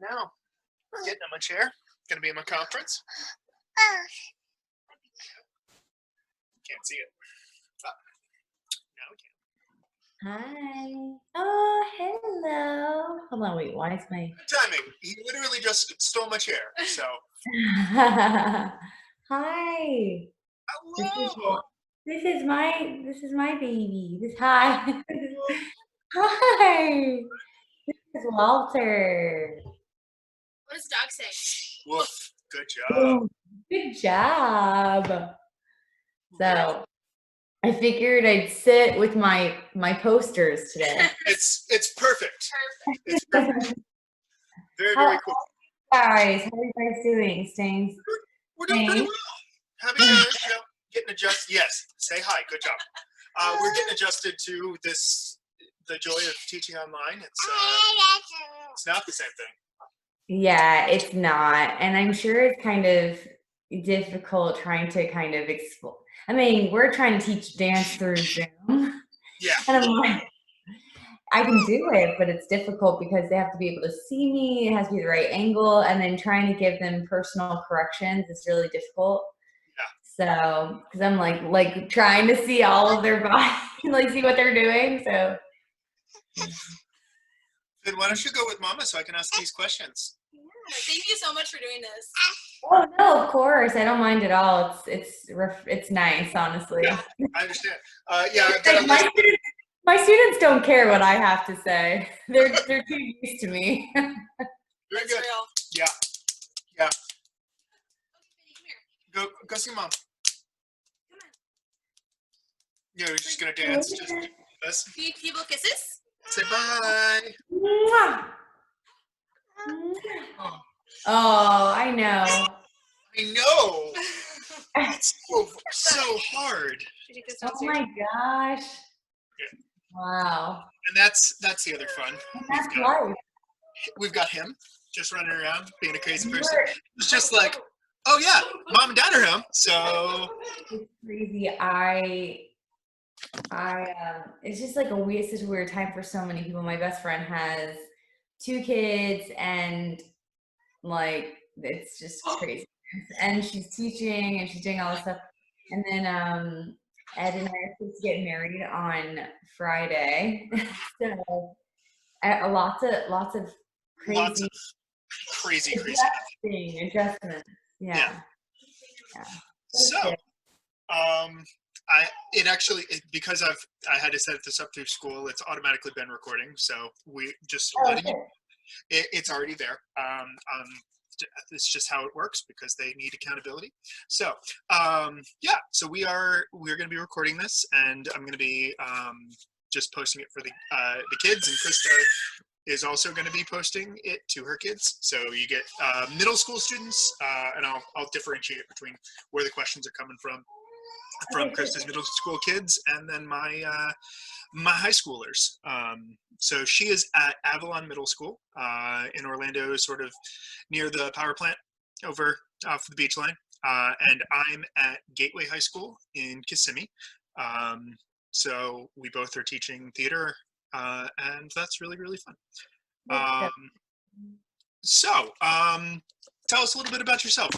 now. Getting in my chair. Gonna be in my conference. Can't see it. Now we can. Hi. Oh, hello. Hold on, wait, why is my... Timing. He literally just stole my chair, so. Hi. Hello! This is my baby. Hi. Hi. This is Walter. What does dog say? Woof. Good job. Good job. So I figured I'd sit with my posters today. It's perfect. It's perfect. Very, very cool. Guys, how are you guys doing? Staying? We're doing pretty well. Having getting adjusted. Yes, say hi. Good job. We're getting adjusted to the joy of teaching online. It's not the same thing. Yeah, it's not, and I'm sure it's kind of difficult trying to kind of explain. I mean, we're trying to teach dance through Zoom. Yeah. And I'm like, I can do it, but it's difficult because they have to be able to see me. It has to be the right angle, and then trying to give them personal corrections is really difficult. Yeah. So, because I'm like trying to see all of their body, like see what they're doing. So. Then why don't you go with Mama so I can ask these questions? Yeah, thank you so much for doing this. Oh no, of course, I don't mind at all. It's nice, honestly. Yeah, I understand. Yeah, my students don't care what I have to say. They're too used to me. Very good. Real. Yeah. Yeah. Okay, come here. Go see Mom. Come on. Yeah, we're just gonna dance. Just this. People kisses. Say bye. Mwah. Oh, I know. I know. It's so hard. Oh my gosh. Yeah. Wow. And that's the other fun. And that's life. We've got him just running around being a crazy person. It's just like, oh yeah, Mom and Dad are home. So it's crazy. It's just like such a weird time for so many people. My best friend has 2 kids, and like it's just crazy. And she's teaching and she's doing all this stuff. And then Ed and I are supposed to get married on Friday. So lots of crazy adjustments. Yeah. So because I had to set this up through school, it's automatically been recording. So we just letting you. It's already there. It's just how it works because they need accountability. So so we're going to be recording this, and I'm going to be just posting it for the kids, and Krista is also going to be posting it to her kids. So you get middle school students, and I'll differentiate between where the questions are coming from Krista's middle school kids, and then my high schoolers. So she is at Avalon Middle School in Orlando, sort of near the power plant over off the beach line. And I'm at Gateway High School in Kissimmee. So we both are teaching theater, and that's really, really fun. Tell us a little bit about yourself.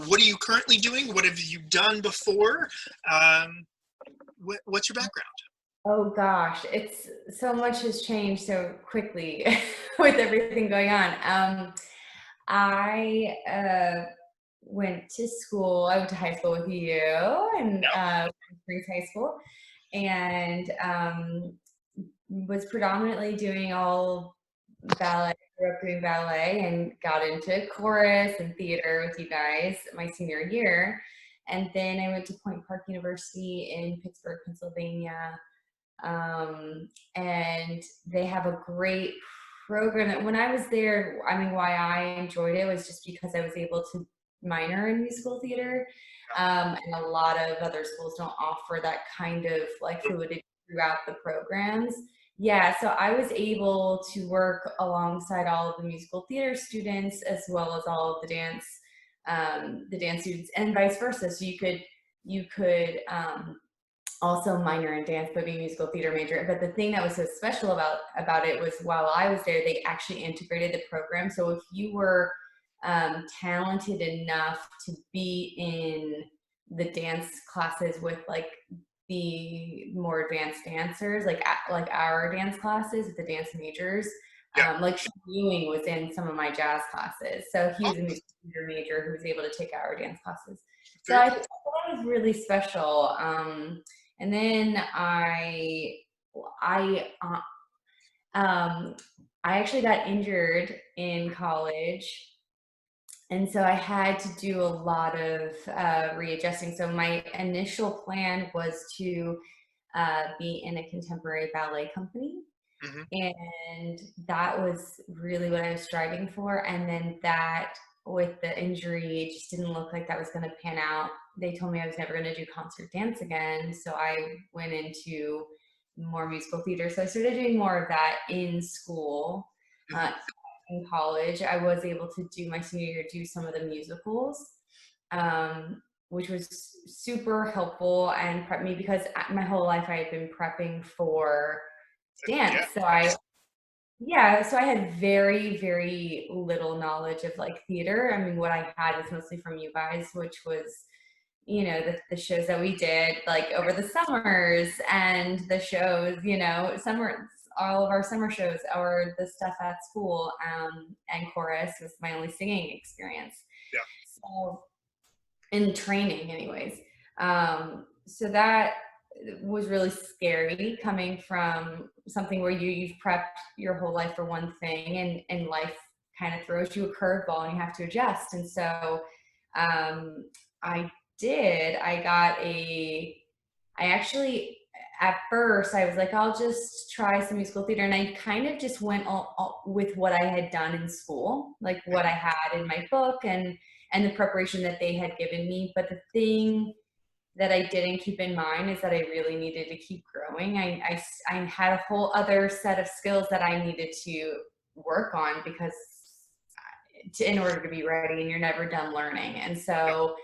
What are you currently doing? What have you done before? What's your background? Oh gosh, it's so much has changed so quickly with everything going on. I went to school. I went to high school with you, and Springs High School, and was predominantly doing all ballet. Grew up doing ballet and got into chorus and theater with you guys my senior year, and then I went to Point Park University in Pittsburgh, Pennsylvania. And they have a great program that when I was there, I mean, why I enjoyed it was just because I was able to minor in musical theater. And a lot of other schools don't offer that kind of like fluidity throughout the programs. Yeah, so I was able to work alongside all of the musical theater students as well as all of the dance students, and vice versa. So you could also minor in dance, but being a musical theater major. But the thing that was so special about it was while I was there, they actually integrated the program. So if you were talented enough to be in the dance classes with like the more advanced dancers, like our dance classes, the dance majors, like Sean Ewing was in some of my jazz classes. So he was a music theater major who was able to take our dance classes. So I thought it was really special. And then I actually got injured in college. And so I had to do a lot of readjusting. So my initial plan was to be in a contemporary ballet company. And that was really what I was striving for. And then that, with the injury, it just didn't look like that was going to pan out. They told me I was never going to do concert dance again. So I went into more musical theater. So I started doing more of that in school. In college, I was able to do my senior year, do some of the musicals, which was super helpful and prepped me, because my whole life I had been prepping for dance. So I had very, very little knowledge of like theater. I mean, what I had was mostly from you guys, which was, you know, the shows that we did like over the summers, and the shows, you know, all of our summer shows, or the stuff at school, and chorus was my only singing experience. So in training anyways. So that was really scary, coming from something where you've prepped your whole life for one thing, and life kind of throws you a curveball and you have to adjust. And so I actually, at first I was like, I'll just try some musical theater. And I kind of just went all with what I had done in school, like what I had in my book and the preparation that they had given me. But the thing that I didn't keep in mind is that I really needed to keep growing. I had a whole other set of skills that I needed to work on, because in order to be ready, and you're never done learning. And so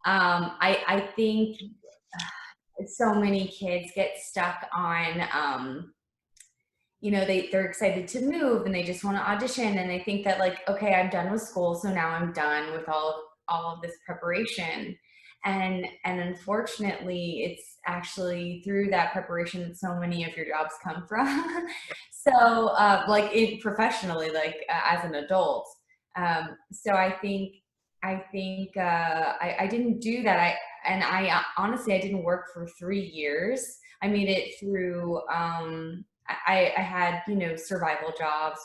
I think so many kids get stuck on, you know, they're excited to move and they just want to audition, and they think that like, okay, I'm done with school, so now I'm done with all of this preparation. And unfortunately, it's actually through that preparation that so many of your jobs come from. So like professionally, like as an adult. So I think I didn't do that. I honestly, I didn't work for 3 years. I made it through, I had, you know, survival jobs,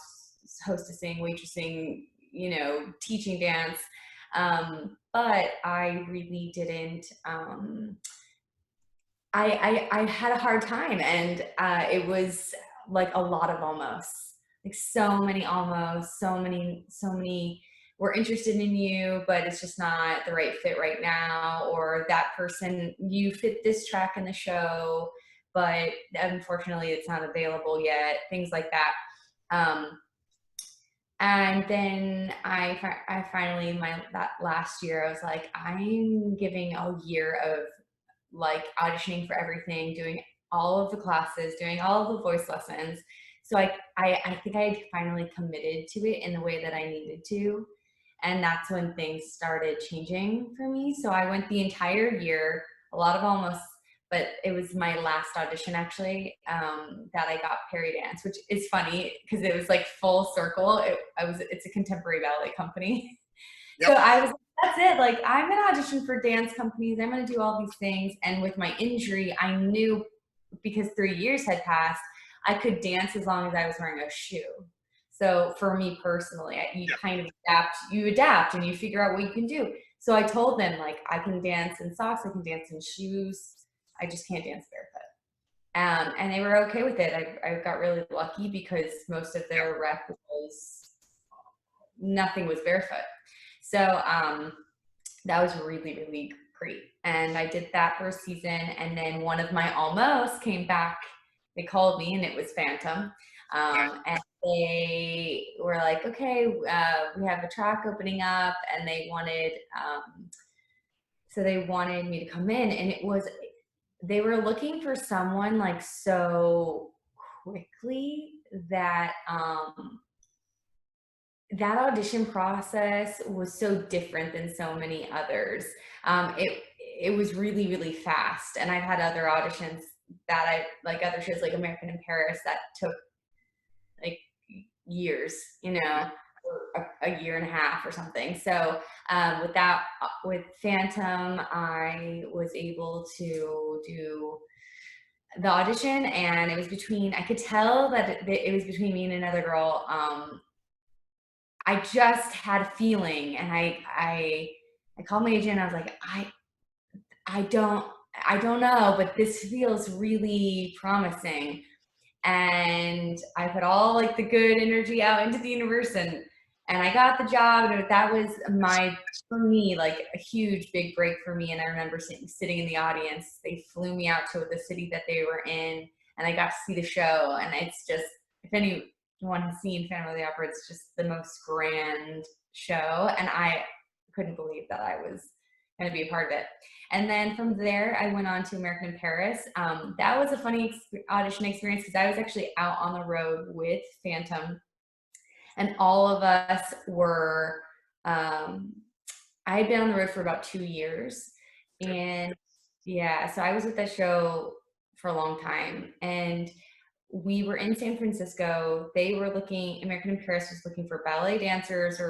hostessing, waitressing, you know, teaching dance. But I really didn't, I had a hard time, and it was like a lot of almost, like so many almost, so many we're interested in you, but it's just not the right fit right now, or that person, you fit this track in the show, but unfortunately it's not available yet, things like that. And then I finally, that last year, I was like, I'm giving a year of like auditioning for everything, doing all of the classes, doing all of the voice lessons. So I think I had finally committed to it in the way that I needed to. And that's when things started changing for me. So I went the entire year, a lot of almost, but it was my last audition actually, that I got Perry Dance, which is funny because it was like full circle. It's a contemporary ballet company. Yep. So I was like, that's it. Like, I'm going to audition for dance companies. I'm going to do all these things. And with my injury, I knew, because 3 years had passed, I could dance as long as I was wearing a shoe. So for me personally, you kind of adapt and you figure out what you can do. So I told them, like, I can dance in socks, I can dance in shoes, I just can't dance barefoot. And they were okay with it. I got really lucky because most of their rep was, nothing was barefoot. So that was really, really great. And I did that for a season. And then one of my almost came back. They called me, and it was Phantom. And they were like, okay, we have a track opening up. And they wanted, so they wanted me to come in. And it was they were looking for someone like so quickly that that audition process was so different than so many others. It was really, really fast. And I've had other auditions that I like, other shows like American in Paris that took like years, you know, or a year and a half or something. So with Phantom, I was able to do the audition, and it was between, I could tell that it was between me and another girl. I just had a feeling, and I called my agent. I was like, I don't know, but this feels really promising. And I put all like the good energy out into the universe, and I got the job, and that was for me, like a huge big break for me. And I remember sitting in the audience. They flew me out to the city that they were in, and I got to see the show. And it's just, if anyone has seen Phantom of the Opera, it's just the most grand show, and I couldn't believe that I was going to be a part of it. And then from there, I went on to American in Paris. That was a funny audition experience because I was actually out on the road with Phantom, and all of us were, I had been on the road for about 2 years. And yeah, so I was with that show for a long time. And we were in San Francisco. They were American in Paris was looking for ballet dancers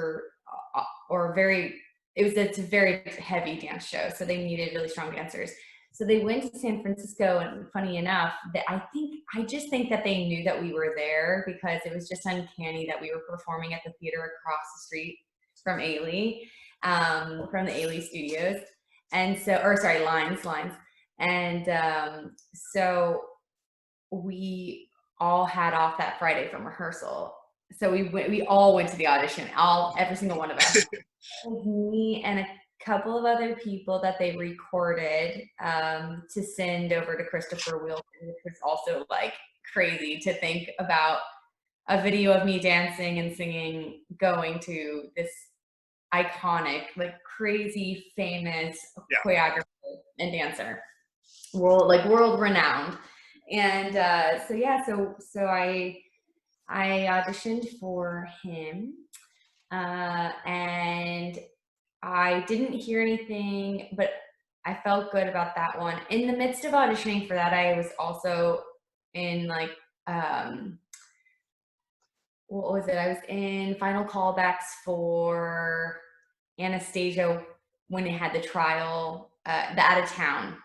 it's a very heavy dance show. So they needed really strong dancers. So they went to San Francisco, and funny enough, that I just think that they knew that we were there because it was just uncanny that we were performing at the theater across the street from Ailey, from the Ailey studios. And so, Lines. And so we all had off that Friday from rehearsal. So we all went to the audition, every single one of us. Me and a couple of other people that they recorded to send over to Christopher Wilson, which was also like crazy to think about a video of me dancing and singing going to this iconic, like crazy famous choreographer and dancer, world renowned. And so I auditioned for him. And I didn't hear anything, but I felt good about that one. In the midst of auditioning for that, I was also in like, what was it? I was in final callbacks for Anastasia when it had the trial, the out of town.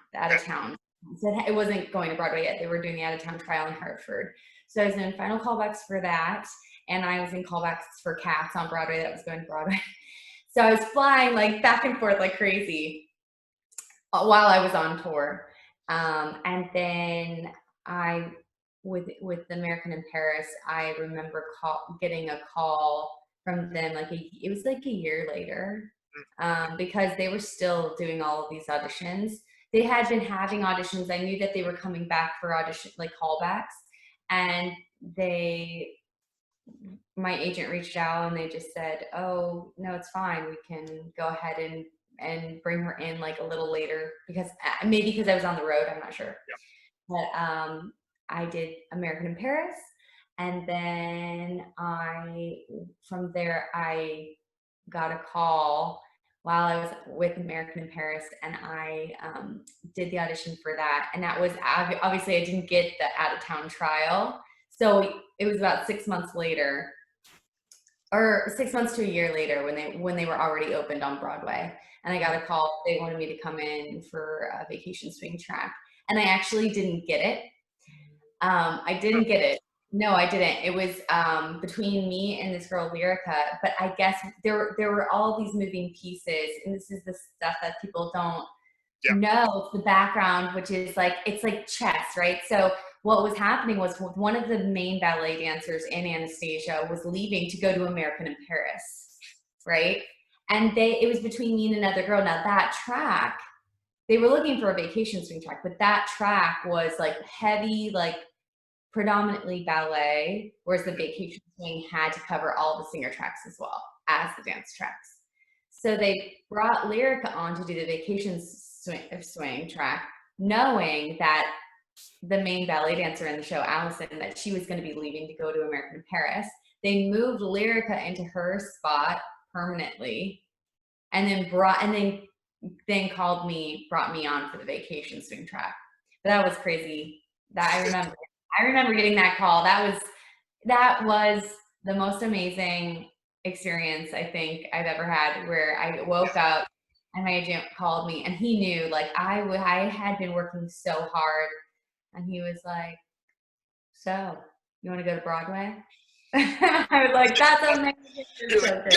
So it wasn't going to Broadway yet. They were doing the out of town trial in Hartford. So I was in final callbacks for that. And I was in callbacks for Cats on Broadway that was going to Broadway. So I was flying like back and forth like crazy while I was on tour. And then with American in Paris, I remember getting a call from them it was like a year later, because they were still doing all of these auditions. They had been having auditions. I knew that they were coming back for audition, like callbacks, and my agent reached out and they just said, "Oh, no, it's fine. We can go ahead and bring her in like a little later," because maybe because I was on the road, I'm not sure. Yeah. But I did American in Paris, and then from there I got a call while I was with American in Paris, and I did the audition for that. And that was, obviously I didn't get the out of town trial. So it was about 6 months later, or 6 months to a year later, when they were already opened on Broadway. And I got a call. They wanted me to come in for a Vacation Swing Track. And I actually didn't get it. I didn't get it. No, I didn't. It was between me and this girl, Lyrica. But I guess there were all these moving pieces. And this is the stuff that people don't know. It's the background, which is like, it's like chess, right? So what was happening was one of the main ballet dancers in Anastasia was leaving to go to American in Paris, right? And it was between me and another girl. Now that track, they were looking for a Vacation Swing Track, but that track was like heavy, like predominantly ballet, whereas the Vacation Swing had to cover all the singer tracks as well as the dance tracks. So they brought Lyrica on to do the Vacation Swing track, knowing that the main ballet dancer in the show, Allison, that she was going to be leaving to go to American Paris. They moved Lyrica into her spot permanently, and then called me, brought me on for the vacation swing track. But that was crazy. That I remember getting that call. That was the most amazing experience I think I've ever had, where I woke up and my agent called me, and he knew, like, I had been working so hard, and he was like, "So, you want to go to Broadway?" I was like, "That's amazing." You're like,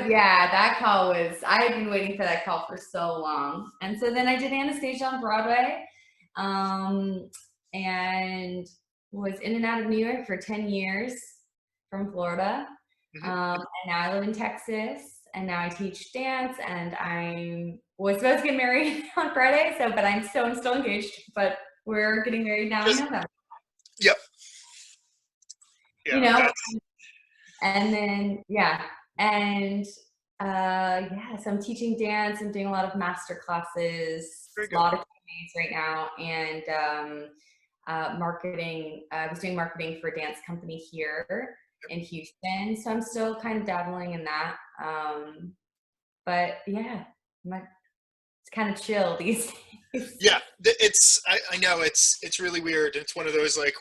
yeah. That call was, I had been waiting for that call for so long. And so then I did Anastasia on Broadway, and was in and out of New York for 10 years from Florida. And now I live in Texas, and now I teach dance, and I was supposed to get married on Friday, but I'm still engaged, but we're getting married now in November. Yep. Yeah, and then, so I'm teaching dance. I'm doing a lot of master classes, a lot of Q&As right now, and marketing. I was doing marketing for a dance company here in Houston, so I'm still kind of dabbling in that. But yeah, it's kind of chill these days. Yeah, I know it's really weird. It's one of those, like,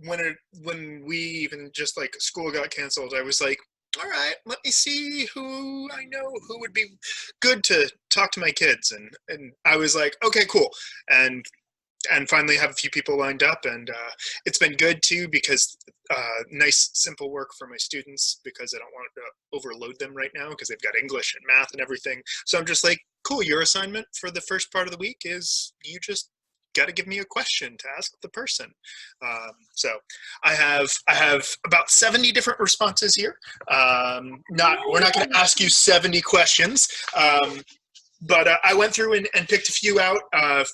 when we even just, like, school got canceled, I was like, all right, let me see who I know who would be good to talk to my kids, and I was like, okay, cool, and finally have a few people lined up, and it's been good too, because nice simple work for my students, because I don't want to overload them right now because they've got English and math and everything. So I'm just like, cool, your assignment for the first part of the week is you just got to give me a question to ask the person. So I have about 70 different responses here. We're not going to ask you 70 questions. But I went through and picked a few out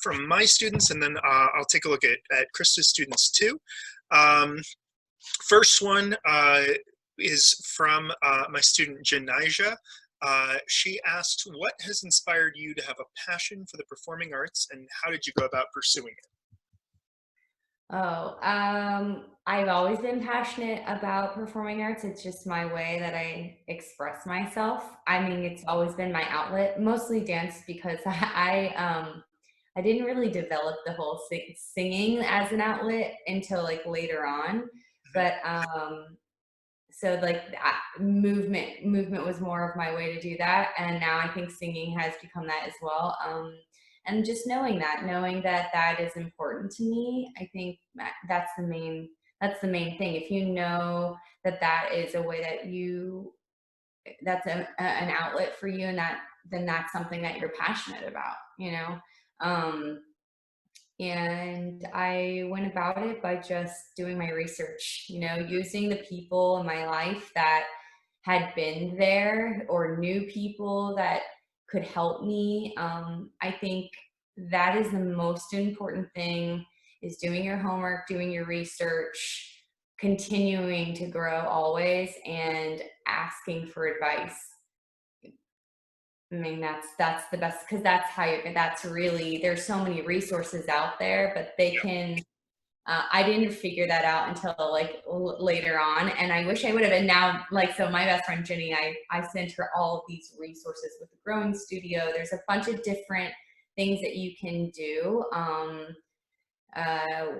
from my students, and then I'll take a look at Krista's students too. First one is from my student Janija. She asks, what has inspired you to have a passion for the performing arts, and how did you go about pursuing it? I've always been passionate about performing arts. It's just my way that I express myself. I mean, it's always been my outlet, mostly dance, because I didn't really develop the whole singing as an outlet until, like, later on. But so, like, movement was more of my way to do that, and now I think singing has become that as well. And just knowing that that is important to me, I think that's the main thing. If you know that that is a way that that's an outlet for you, and then that's something that you're passionate about, and I went about it by just doing my research, using the people in my life that had been there or knew people that could help me. I think that is the most important thing, is doing your homework, doing your research, continuing to grow always, and asking for advice. I mean, that's the best, because that's how that's really, there's so many resources out there, but they can, I didn't figure that out until, like, later on, and I wish I would have. And now, like, so my best friend Jenny, I sent her all of these resources with the growing studio. There's a bunch of different things that you can do.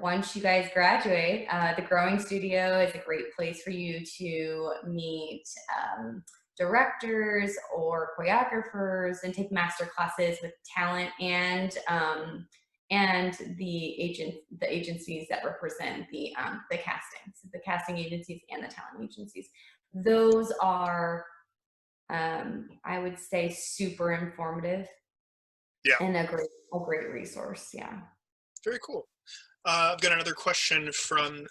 Once you guys graduate, the growing studio is a great place for you to meet directors or choreographers, and take master classes with talent and the agencies that represent the casting agencies and the talent agencies. Those are, I would say, super informative. Yeah. And a great resource. Yeah. Very cool. I've got another question from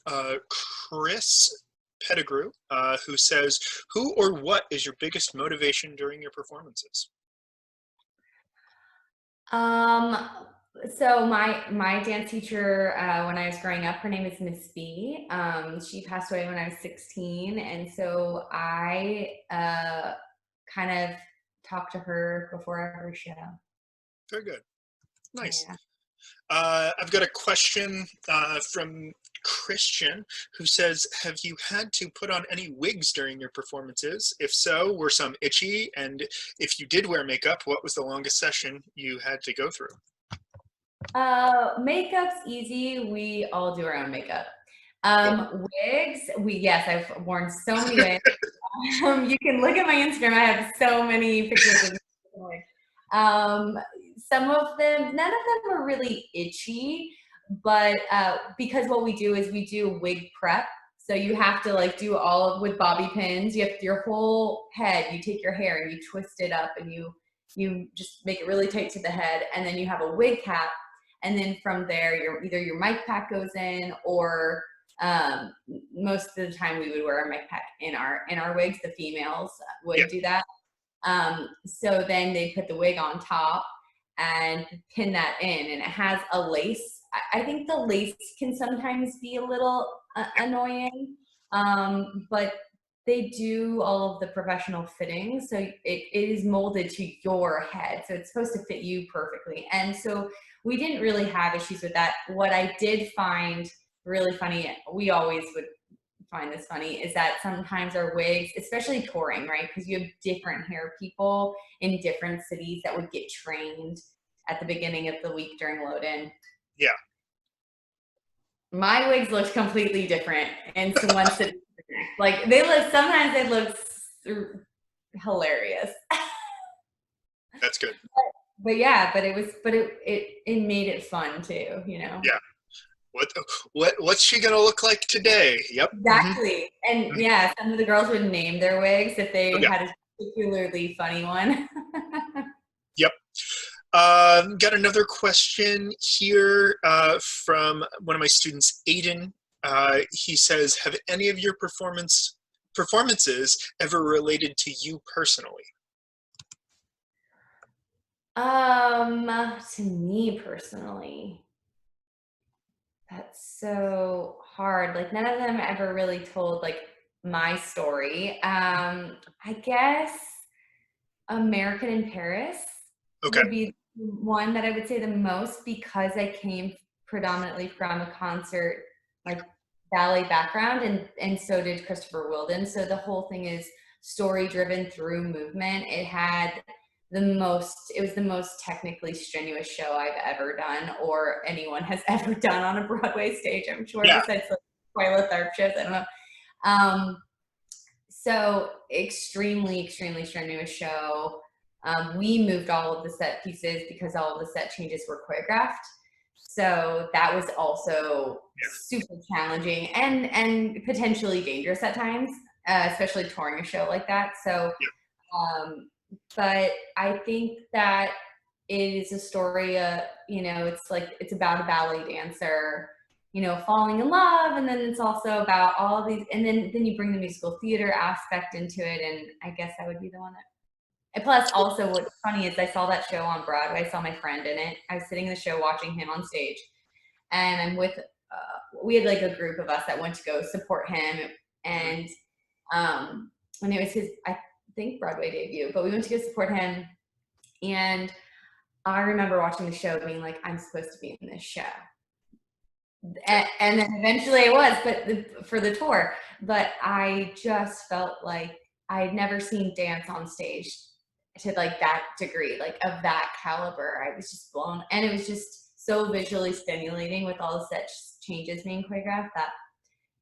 Chris Pettigrew, who says, who or what is your biggest motivation during your performances? So my dance teacher, when I was growing up, her name is Miss B. She passed away when I was 16. And so I kind of talked to her before every show. Very good. Nice. Yeah. I've got a question from Christian, who says, have you had to put on any wigs during your performances? If so, were some itchy? And if you did wear makeup, what was the longest session you had to go through? Makeup's easy. We all do our own makeup. Wigs, yes, I've worn so many wigs. You can look at my Instagram. I have so many pictures of wigs. Some of them, none of them are really itchy, but because what we do is we do wig prep. So you have to like do all with bobby pins. You have your whole head. You take your hair and you twist it up, and you just make it really tight to the head, and then you have a wig cap. And then from there, either your mic pack goes in, or most of the time we would wear a mic pack in our wigs. The females would do that. So then they put the wig on top and pin that in, and it has a lace. I think the lace can sometimes be a little annoying, but they do all of the professional fittings, so it is molded to your head, so it's supposed to fit you perfectly. And so we didn't really have issues with that. What I did find really funny, we always would find this funny, is that sometimes our wigs, especially touring, right, because you have different hair people in different cities that would get trained at the beginning of the week during load-in. Yeah. My wigs looked completely different in one city. Like sometimes they look hilarious. That's good. But yeah, it made it fun too, you know? Yeah. What's she gonna look like today? Yep. Exactly. And yeah, some of the girls would name their wigs if they Yeah. had a particularly funny one. Yep. Got another question here from one of my students, Aiden. He says, have any of your performances ever related to you personally? To me personally, that's so hard. Like none of them ever really told like my story. I guess American in Paris would be one that I would say the most, because I came predominantly from a concert like ballet background, and so did Christopher Wilden. So the whole thing is story driven through movement. It was the most technically strenuous show I've ever done, or anyone has ever done on a Broadway stage, I'm sure, besides the Twyla Tharp shows. I don't know. So extremely, extremely strenuous show. We moved all of the set pieces because all of the set changes were choreographed. So that was also super challenging and potentially dangerous at times, especially touring a show like that. So, but I think that it is a story, it's about a ballet dancer, falling in love, and then it's also about all these, and then you bring the musical theater aspect into it, and I guess that would be the one that. And plus, also, what's funny is I saw that show on Broadway. I saw my friend in it. I was sitting in the show watching him on stage, and I'm with. We had like a group of us that went to go support him, and when it was his, I think, Broadway debut, but we went to go support him, and I remember watching the show, being like, I'm supposed to be in this show. And then eventually I was, but for the tour. But I just felt like I had never seen dance on stage to like that degree, like of that caliber. I was just blown, and it was just so visually stimulating with all the set changes being choreographed. That,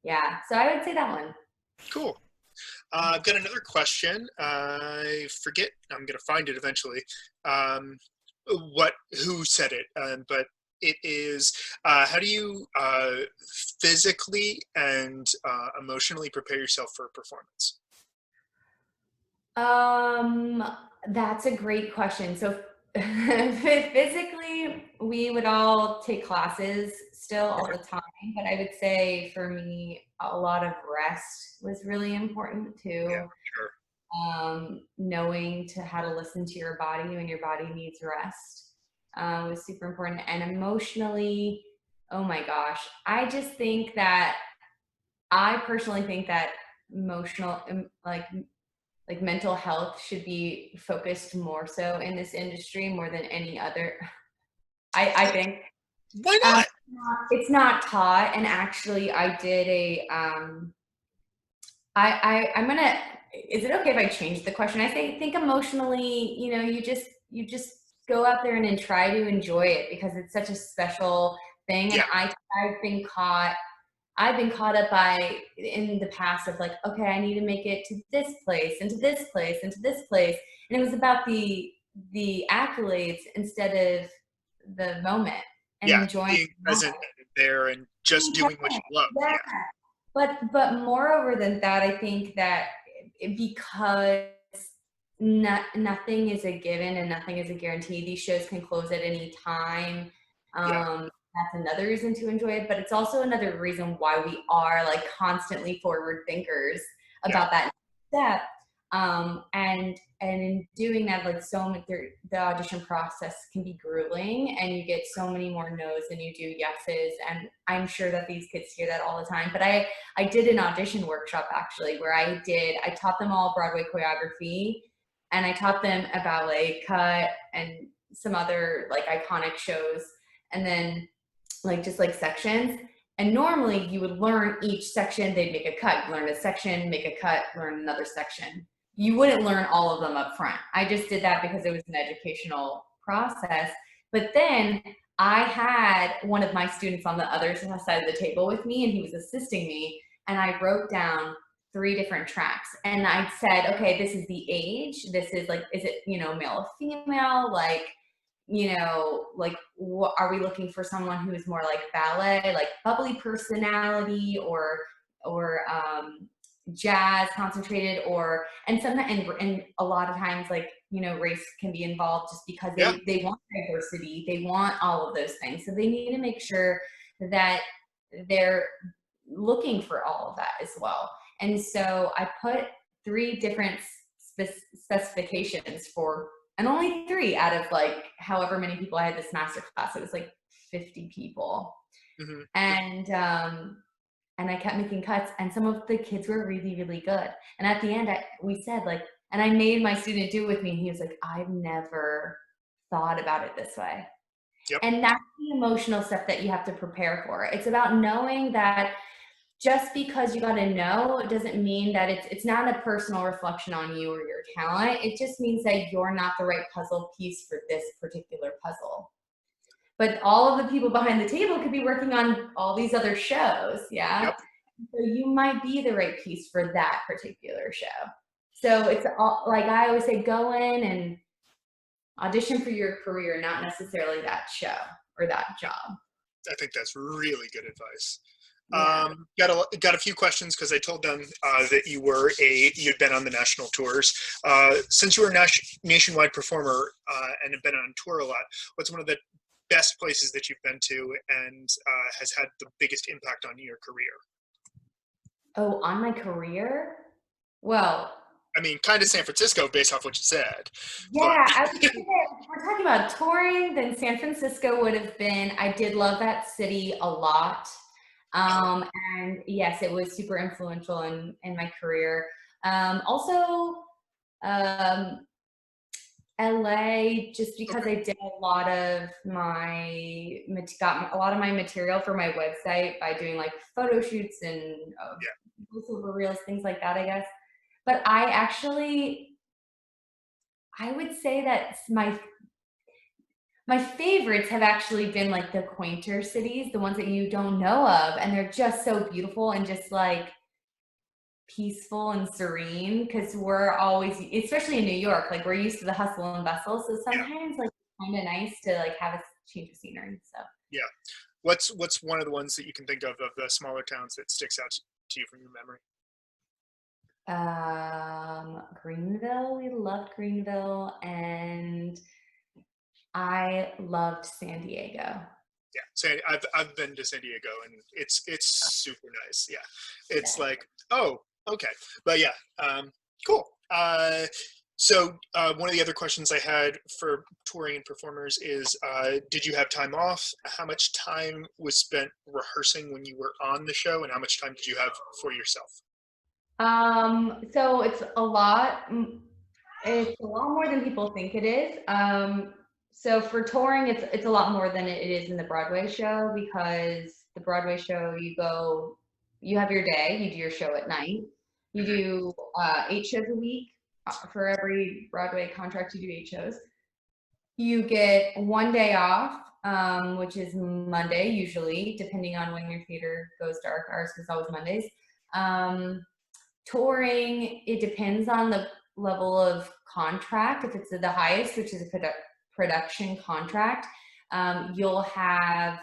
yeah. So I would say that one. Cool. I've got another question. I forget. I'm gonna find it eventually. Who said it? But it is, how do you physically and emotionally prepare yourself for a performance? That's a great question. So physically, we would all take classes still all the time, but I would say for me, a lot of rest was really important too. Yeah, sure. Knowing how to listen to your body when your body needs rest was super important. And emotionally, oh my gosh, I personally think that emotional, like mental health should be focused more so in this industry more than any other. I think. Why not? It's not taught, and actually I did a, I'm gonna, is it okay if I change the question? I think emotionally, you know, you just go out there and then try to enjoy it because it's such a special thing. And Yeah, I've been caught up by in the past of like, okay, I need to make it to this place and to this place and to this place. And it was about the accolades instead of the moment and yeah, enjoying being the moment. present and there and just doing what you love. Yeah. Yeah, But moreover than that, I think that because nothing is a given and nothing is a guarantee, these shows can close at any time. yeah, That's another reason to enjoy it, but it's also another reason why we are like constantly forward thinkers yeah, about that step. And in doing that, like the audition process can be grueling, and you get so many more no's than you do yeses. And I'm sure that these kids hear that all the time. But I did an audition workshop actually where I taught them all Broadway choreography, and I taught them about like cut and some other like iconic shows, and then like just like sections. And normally you would learn each section, they'd make a cut, learn a section, make a cut, learn another section. You wouldn't learn all of them up front. I just did that because it was an educational process. But then I had one of my students on the other side of the table with me, and he was assisting me. And I wrote down 3 different tracks. And I said, okay, this is the age. This is like, is it, you know, male or female? Like, you know, like, what are we looking for? Someone who is more like ballet, like bubbly personality, or jazz concentrated, or and sometimes and a lot of times, like, you know, race can be involved just because yeah, they want diversity, they want all of those things, so they need to make sure that they're looking for all of that as well. And so I put 3 different specifications for, and only 3 out of like however many people I had this master class. It was like 50 people. hmm And I kept making cuts, and some of the kids were really, really good. And at the end, we said like, and I made my student do it with me. And he was like, I've never thought about it this way. yep, And that's the emotional stuff that you have to prepare for. It's about knowing that just because you got to know, it doesn't mean that it's not a personal reflection on you or your talent. It just means that you're not the right puzzle piece for this particular puzzle. But all of the people behind the table could be working on all these other shows. Yeah. yep. So you might be the right piece for that particular show. So it's all, like I always say, go in and audition for your career, not necessarily that show or that job. I think that's really good advice. Yeah. Got a few questions because I told them that you'd been on the national tours. Since you were a nationwide performer and have been on tour a lot, what's one of the best places that you've been to and has had the biggest impact on your career? Oh, on my career? Well, I mean, kind of San Francisco based off what you said, but yeah, I would say that if we're talking about touring, then San Francisco would have been, I did love that city a lot. And yes, it was super influential in my career. Also, um, LA, just because okay, I did a lot of got a lot of my material for my website by doing like photo shoots and yeah, voiceover reels, things like that, I guess. But I would say that my favorites have actually been like the quainter cities, the ones that you don't know of, and they're just so beautiful and just like peaceful and serene, because we're always, especially in New York, like we're used to the hustle and bustle. So yeah, sometimes like it's kind of nice to like have a change of scenery. So yeah. What's one of the ones that you can think of the smaller towns that sticks out to you from your memory? Greenville, we loved Greenville, and I loved San Diego. Yeah, I've been to San Diego and it's super nice. Yeah, it's like, oh, okay, but yeah, cool. One of the other questions I had for touring and performers is, did you have time off? How much time was spent rehearsing when you were on the show, and how much time did you have for yourself? So it's a lot more than people think it is. So for touring, it's a lot more than it is in the Broadway show, because the Broadway show, you have your day, you do your show at night. You do 8 shows a week. For every Broadway contract, you do 8 shows. You get 1 day off, which is Monday usually, depending on when your theater goes dark. Ours is always Mondays. Touring, it depends on the level of contract. If it's the highest, which is a production contract, you'll have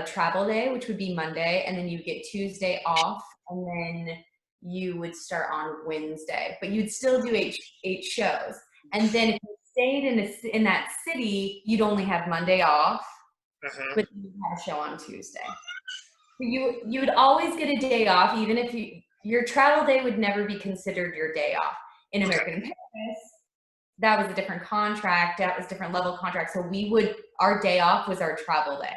travel day, which would be Monday, and then you get Tuesday off, and then you would start on Wednesday, but you'd still do eight shows. And then if you stayed in that city, you'd only have Monday off, but you have a show on Tuesday. So you would always get a day off, even if your travel day would never be considered your day off. In American in Paris, that was a different contract. That was different level contract. So our day off was our travel day.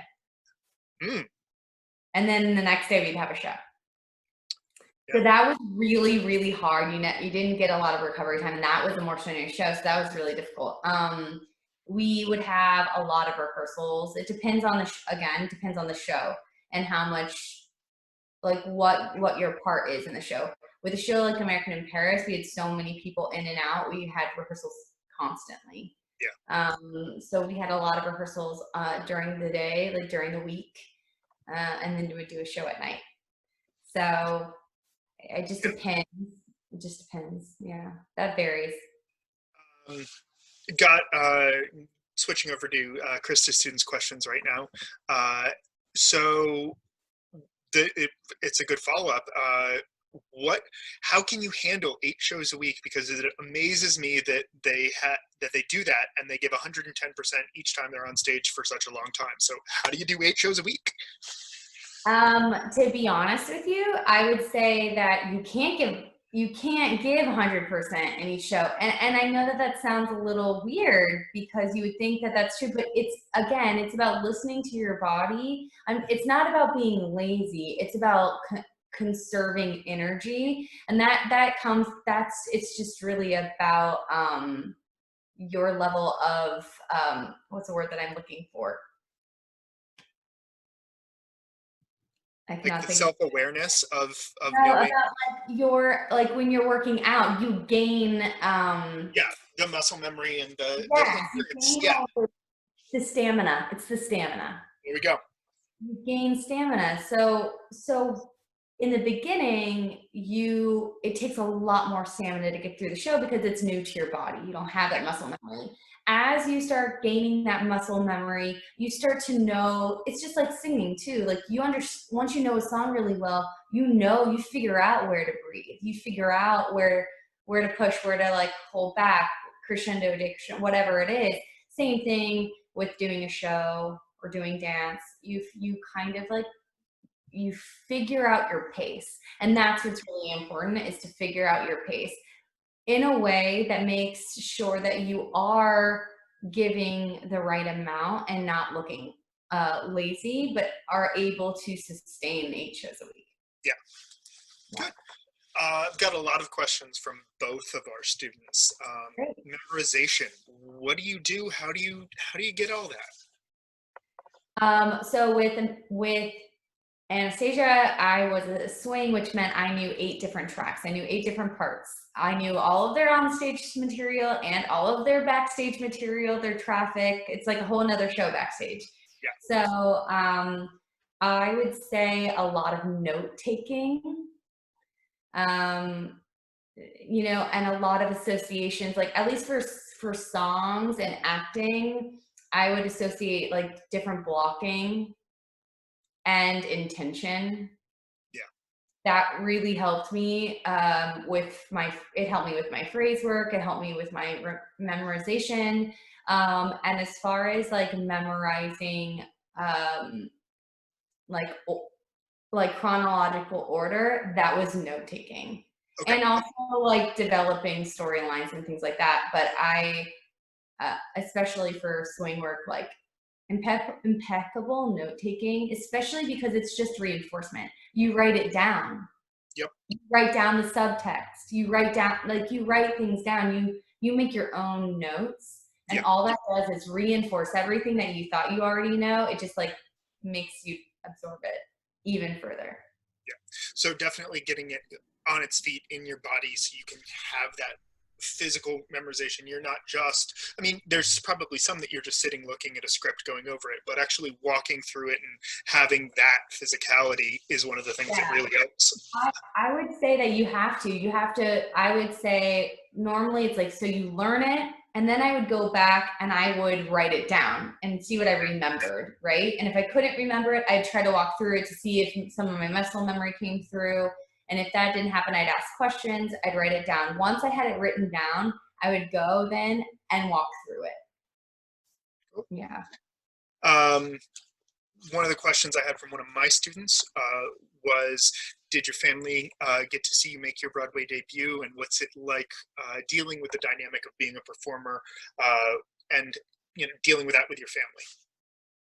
And then the next day we'd have a show. So that was really, really hard. You didn't get a lot of recovery time, and that was a more strenuous show. So that was really difficult. We would have a lot of rehearsals. It depends on depends on the show and how much, like what your part is in the show. With a show like American in Paris, we had so many people in and out. We had rehearsals constantly. Yeah. So we had a lot of rehearsals during the day, like during the week, and then we would do a show at night. So it just depends. It just depends. Yeah, that varies. Switching over to Krista's students' questions right now. So it's a good follow-up. How can you handle 8 shows a week? Because it amazes me that they do that and they give 110% each time they're on stage for such a long time. So how do you do 8 shows a week? To be honest with you, I would say that you can't give 100% in each show. And I know that sounds a little weird, because you would think that that's true, but it's about listening to your body. It's not about being lazy. It's about conserving energy. And it's just really about your level of, what's the word that I'm looking for? I cannot think. Self-awareness of knowing. About when you're working out, you gain the muscle memory and the stamina. It's the stamina. There we go. You gain stamina. So in the beginning, it takes a lot more stamina to get through the show, because it's new to your body. You don't have that muscle memory. As you start gaining that muscle memory, you start to know. It's just like singing too. Like once you know a song really well, you figure out where to breathe. You figure out where to push, where to like hold back, crescendo, addiction, whatever it is. Same thing with doing a show or doing dance. You kind of like, you figure out your pace, and that's what's really important, is to figure out your pace in a way that makes sure that you are giving the right amount and not looking lazy, but are able to sustain 8 shows a week. Yeah. Good. I've got a lot of questions from both of our students. Memorization. What do you do? How do you get all that? So with Anastasia, I was a swing, which meant I knew 8 different tracks. I knew 8 different parts. I knew all of their onstage material and all of their backstage material, their traffic. It's like a whole nother show backstage. Yeah. So I would say a lot of note taking, and a lot of associations, like at least for songs and acting, I would associate like different blocking and intention. Yeah. That really helped me it helped me with my phrase work. It helped me with my memorization. And as far as like memorizing, like chronological order, that was note taking. Okay. And also like developing storylines and things like that. But I, especially for swing work, like impeccable note taking, especially because it's just reinforcement. You write it down. Yep. You write down the subtext. You write things down. You make your own notes, And all that does is reinforce everything that you thought you already know. It just like makes you absorb it even further. Yeah. So definitely getting it on its feet in your body so you can have that physical memorization. You're not just, I mean, there's probably some that you're just sitting looking at a script going over it, but actually walking through it and having that physicality is one of the things that really helps. I would say that you have to, I would say normally it's like, so you learn it, and then I would go back and I would write it down and see what I remembered, right? And if I couldn't remember it, I'd try to walk through it to see if some of my muscle memory came through. And if that didn't happen, I'd ask questions, I'd write it down. Once I had it written down, I would go then and walk through it. Yeah. One of the questions I had from one of my students was, did your family get to see you make your Broadway debut, and what's it like dealing with the dynamic of being a performer and dealing with that with your family?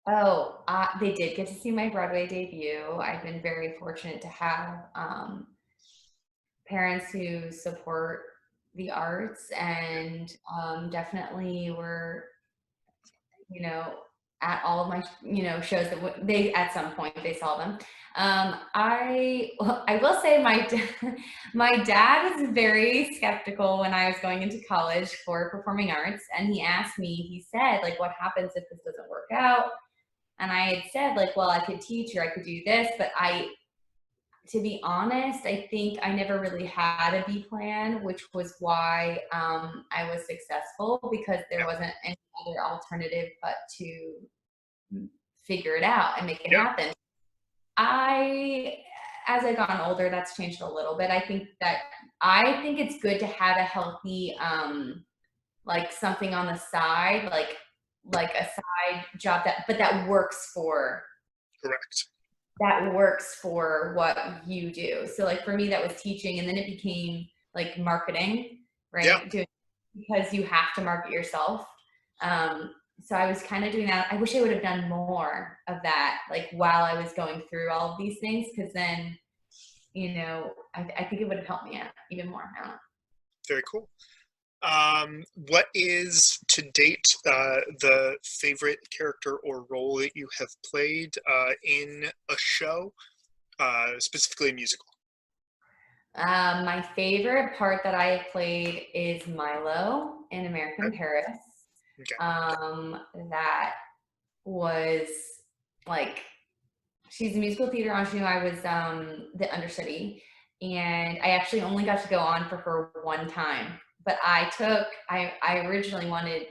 Oh, they did get to see my Broadway debut. I've been very fortunate to have parents who support the arts, and definitely were, at all of my, shows that they, at some point they saw them. I will say my dad was very skeptical when I was going into college for performing arts, and he asked me, he said, like, what happens if this doesn't work out? And I had said, like, well, I could teach or I could do this, but to be honest, I think I never really had a B plan, which was why I was successful, because there wasn't any other alternative but to figure it out and make it happen. As I've gotten older, that's changed a little bit. I think it's good to have a healthy, like something on the side, like a side job that works for. Correct. That works for what you do. So like for me, that was teaching, and then it became like marketing, right? Yeah. Because you have to market yourself. So I was kind of doing that. I wish I would have done more of that, like while I was going through all of these things, because then, I think it would have helped me out even more. I don't know. Very cool. What is, to date, the favorite character or role that you have played in a show, specifically a musical? My favorite part that I played is Milo in American Paris. Okay. That was like, she's a musical theater ingenue. I was the understudy, and I actually only got to go on for her one time. But I originally wanted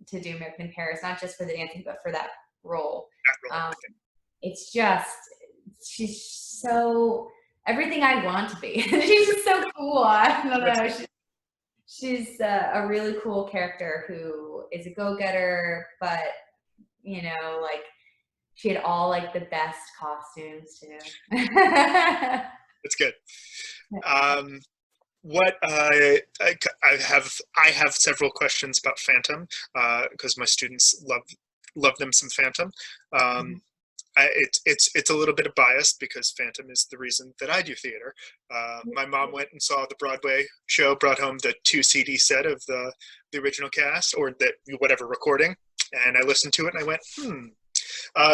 to do American Paris, not just for the dancing, but for that role. It's just, she's so everything I want to be. She's just so cool. I don't know. She's a really cool character who is a go-getter, but like, she had all like the best costumes too. That's good. What I have several questions about Phantom because my students love them some Phantom. It's a little bit of bias because Phantom is the reason that I do theater. My mom went and saw the Broadway show, brought home the 2 CD set of the original cast, or whatever recording, and I listened to it and I went,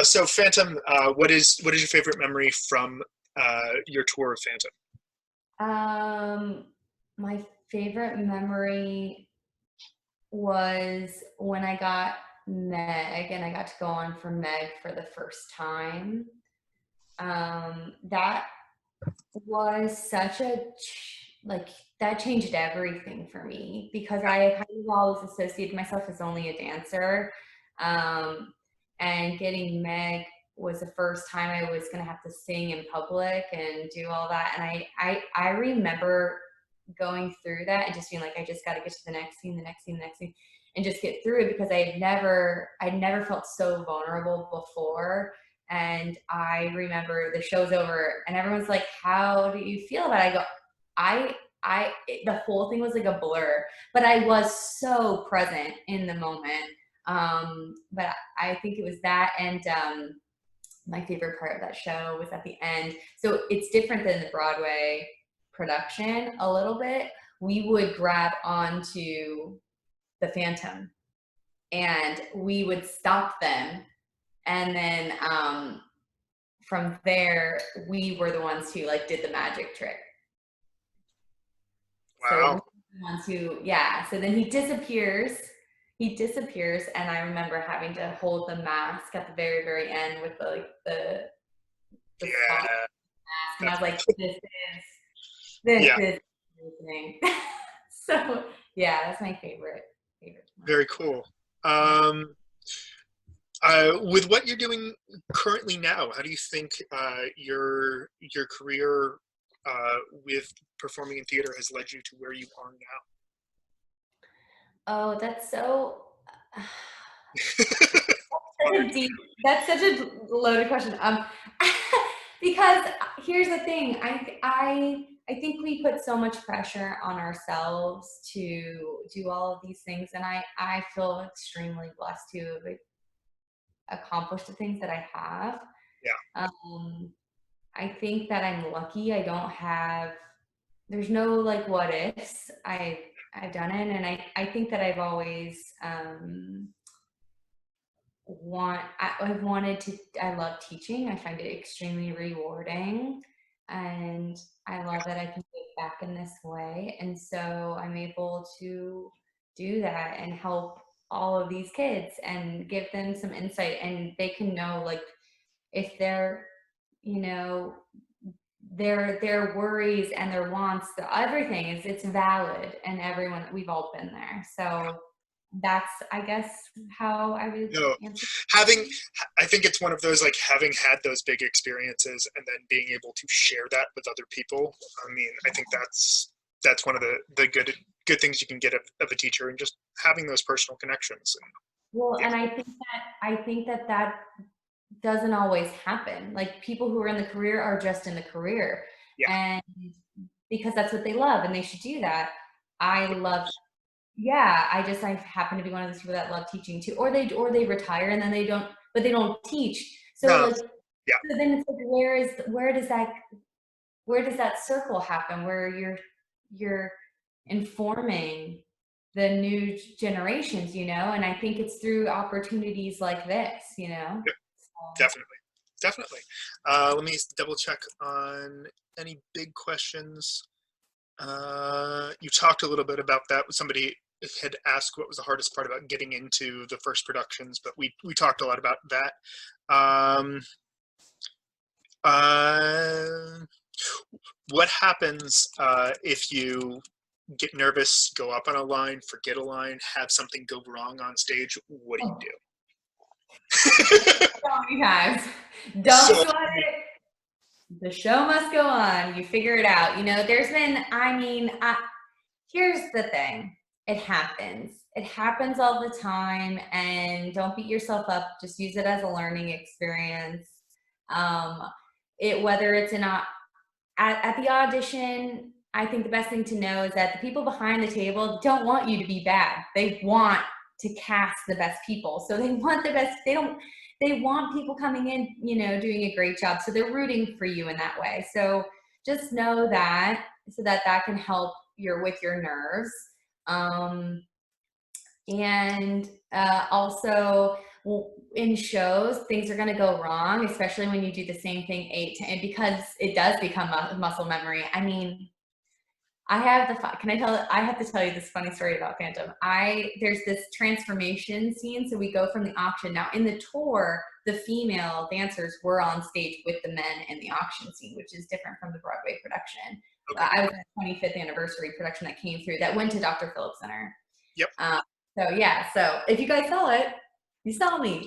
so Phantom, what is your favorite memory from your tour of Phantom? My favorite memory was when I got Meg, and I got to go on for Meg for the first time. That was such that changed everything for me, because I kind of always associated myself as only a dancer. And getting Meg was the first time I was going to have to sing in public and do all that. And I remember going through that and just being like, I just got to get to the next scene, and just get through it, because I'd never felt so vulnerable before. And I remember the show's over and everyone's like, how do you feel about it? I go, the whole thing was like a blur, but I was so present in the moment. But I think it was that, and my favorite part of that show was at the end. So it's different than the Broadway production a little bit. We would grab onto the Phantom and we would stop them. And then from there, we were the ones who like did the magic trick. So we Wow. were the ones who, yeah. So then he disappears. He disappears, and I remember having to hold the mask at the very, very end with the Yeah. spot mask, and I was like, this Yeah. is amazing. So yeah, that's my favorite one. Very cool. With what you're doing currently now, how do you think your career with performing in theater has led you to where you are now? Oh, that's so that's such a loaded question. Because here's the thing, I think we put so much pressure on ourselves to do all of these things, and I feel extremely blessed to have accomplished the things that I have. Yeah. I think that I'm lucky. I don't have. There's no like what ifs. I've done it, and I think that I've always I've wanted to. I love teaching. I find it extremely rewarding, and I love that I can give back in this way. And so I'm able to do that and help all of these kids and give them some insight, and they can know like if they're, you know, their worries and their wants, everything is, it's valid, and everyone, we've all been there. So that's, I guess, how I would No, answer. I think it's one of those, like, having had those big experiences and then being able to share that with other people. I mean, I think that's one of the good things you can get of a teacher, and just having those personal connections. Well, Yeah. and I think that doesn't always happen. Like, people who are in the career are just in the career, Yeah. and because that's what they love, and they should do that. I love, yeah, I happen to be one of those people that love teaching too, or they retire and then they don't teach. So No. like, Yeah. so then it's like, where does that circle happen where you're informing the new generations, you know? And I think it's through opportunities like this, you know? Yep. So. Definitely. Let me double check on any big questions. You talked a little bit about that. Somebody had asked what was the hardest part about getting into the first productions, but we talked a lot about that. What happens if you get nervous, go up on a line, forget a line, have something go wrong on stage? What do you do? So many times. Don't sweat it. The show must go on. You figure it out. You know, there's been, here's the thing. It happens. It happens all the time, and don't beat yourself up. Just use it as a learning experience. Whether it's at the audition, I think the best thing to know is that the people behind the table don't want you to be bad. They want to cast the best people. So they want the best. They want people coming in, you know, doing a great job. So they're rooting for you in that way. So just know that, so that can help with your nerves. And also, in shows, things are going to go wrong, especially when you do the same thing 8 times, because it does become a muscle memory. I mean, I have to tell you this funny story about Phantom. There's this transformation scene. So we go from the auction. Now in the tour, the female dancers were on stage with the men in the auction scene, which is different from the Broadway production. Okay. I was in the 25th anniversary production that came through, that went to Dr. Phillips Center. Yep. So yeah, so if you guys saw it, you saw me.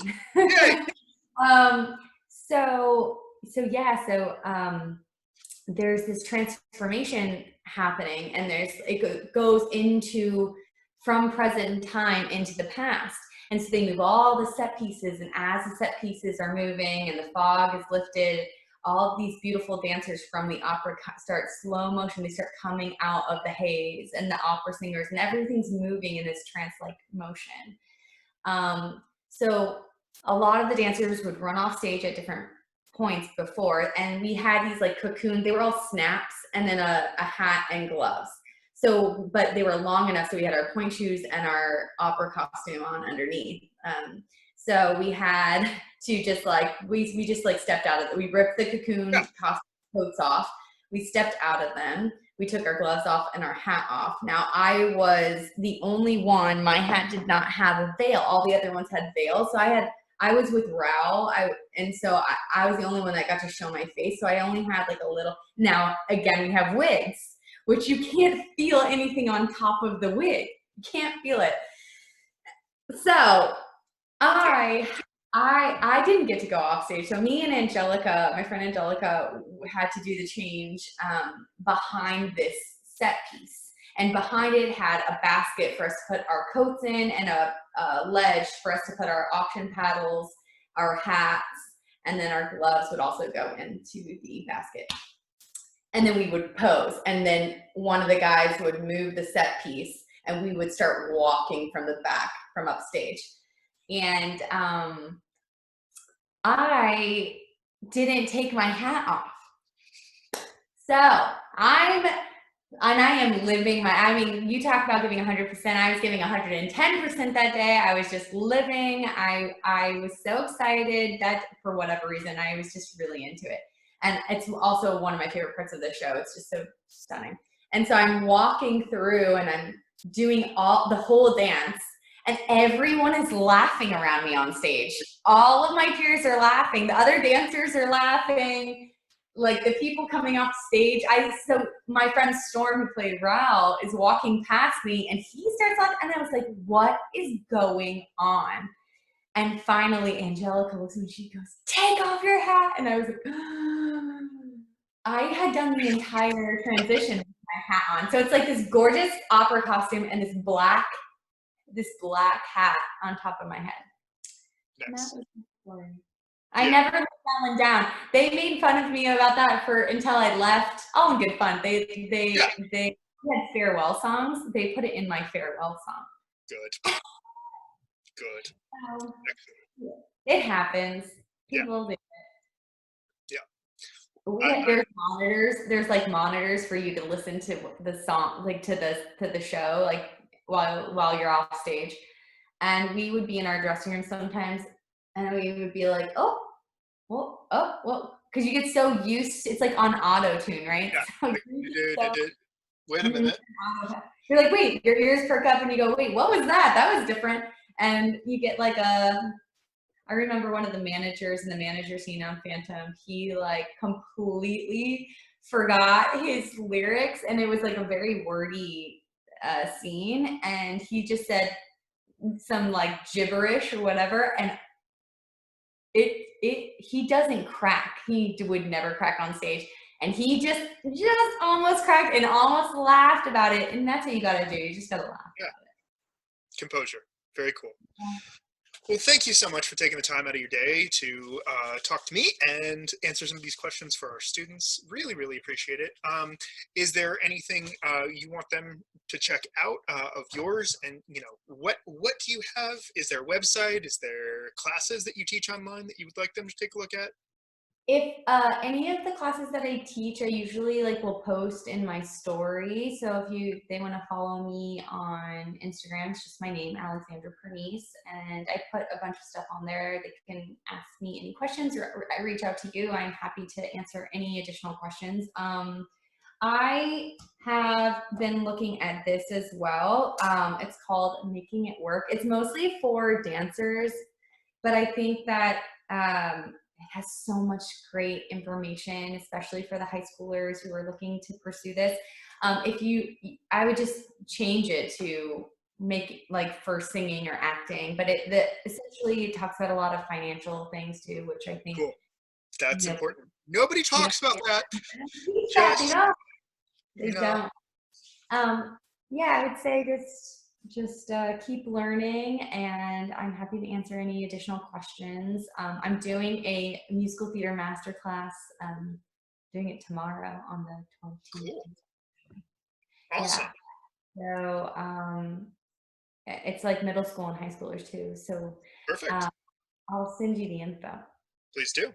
There's this transformation happening, and it goes into from present time into the past. And so they move all the set pieces, and as the set pieces are moving and the fog is lifted, all of these beautiful dancers from the opera start slow motion. They start coming out of the haze, and the opera singers, and everything's moving in this trance-like motion. So a lot of the dancers would run off stage at different points before, and we had these like cocoons. They were all snaps, and then a hat and gloves. So, but they were long enough, so we had our pointe shoes and our opera costume on underneath. So we had to just like, we just like stepped out of it. We ripped the cocoon coats off. We stepped out of them. We took our gloves off and our hat off. Now I was the only one, my hat did not have a veil. All the other ones had veils. So I was with Raul, and so I was the only one that got to show my face. So I only had like a little, now again, we have wigs, which you can't feel anything on top of the wig. You can't feel it. So I didn't get to go off stage. So me and Angelica, my friend Angelica, had to do the change behind this set piece. And behind it had a basket for us to put our coats in and a ledge for us to put our auction paddles, our hats, and then our gloves would also go into the basket. And then we would pose. And then one of the guys would move the set piece and we would start walking from the back, from upstage. And I didn't take my hat off. So I am living I mean, you talk about giving 100%. I was giving 110% that day. I was just living. I was so excited that for whatever reason, I was just really into it. And it's also one of my favorite parts of the show. It's just so stunning. And so I'm walking through and I'm doing the whole dance. And everyone is laughing around me on stage. All of my peers are laughing. The other dancers are laughing. Like the people coming off stage. So my friend Storm, who played Raul, is walking past me and he starts laughing. And I was like, what is going on? And finally, Angelica looks at me and she goes, take off your hat. And I was like, I had done the entire transition with my hat on. So it's like this gorgeous opera costume and this black hat on top of my head. Nice. I never let that one down. They made fun of me about that until I left. All in good fun. They had farewell songs. They put it in my farewell song. Good. Excellent. It happens. People do it. Yeah. There's monitors. There's like monitors for you to listen to the song, like to the show, like while you're off stage. And we would be in our dressing room sometimes, and we would be like, oh, well, because you get so used. It's like on auto tune, right? Yeah. So I did. Wait a minute. You're like, wait, your ears perk up, and you go, wait, what was that? That was different. And you get like I remember one of the managers in the manager scene on Phantom, he like completely forgot his lyrics, and it was like a very wordy scene, and he just said some like gibberish or whatever, and he doesn't crack. He would never crack on stage, and he just almost cracked and almost laughed about it, and that's what you gotta do. You just gotta laugh. Yeah. Composure. Very cool. Well, thank you so much for taking the time out of your day to talk to me and answer some of these questions for our students. Really, really appreciate it. Is there anything you want them to check out of yours? And what do you have? Is there a website? Is there classes that you teach online that you would like them to take a look at? If any of the classes that I teach, I usually will post in my story. So if they want to follow me on Instagram, it's just my name, Alexandra Pernice, and I put a bunch of stuff on there. They can ask me any questions or I reach out to you. I'm happy to answer any additional questions. I have been looking at this as well. It's called Making It Work. It's mostly for dancers, but I think that it has so much great information, especially for the high schoolers who are looking to pursue this. I would just change it to make it for singing or acting, but essentially it talks about a lot of financial things too, which I think cool. That's important. Nobody talks about that. They don't. I would say just keep learning, and I'm happy to answer any additional questions. I'm doing a musical theater masterclass, doing it tomorrow on the 20th. Cool. Awesome. Yeah. So it's like middle school and high schoolers too. So perfect. I'll send you the info. Please do,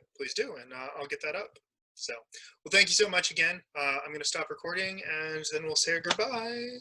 and I'll get that up. So, well, thank you so much again. I'm going to stop recording and then we'll say goodbye.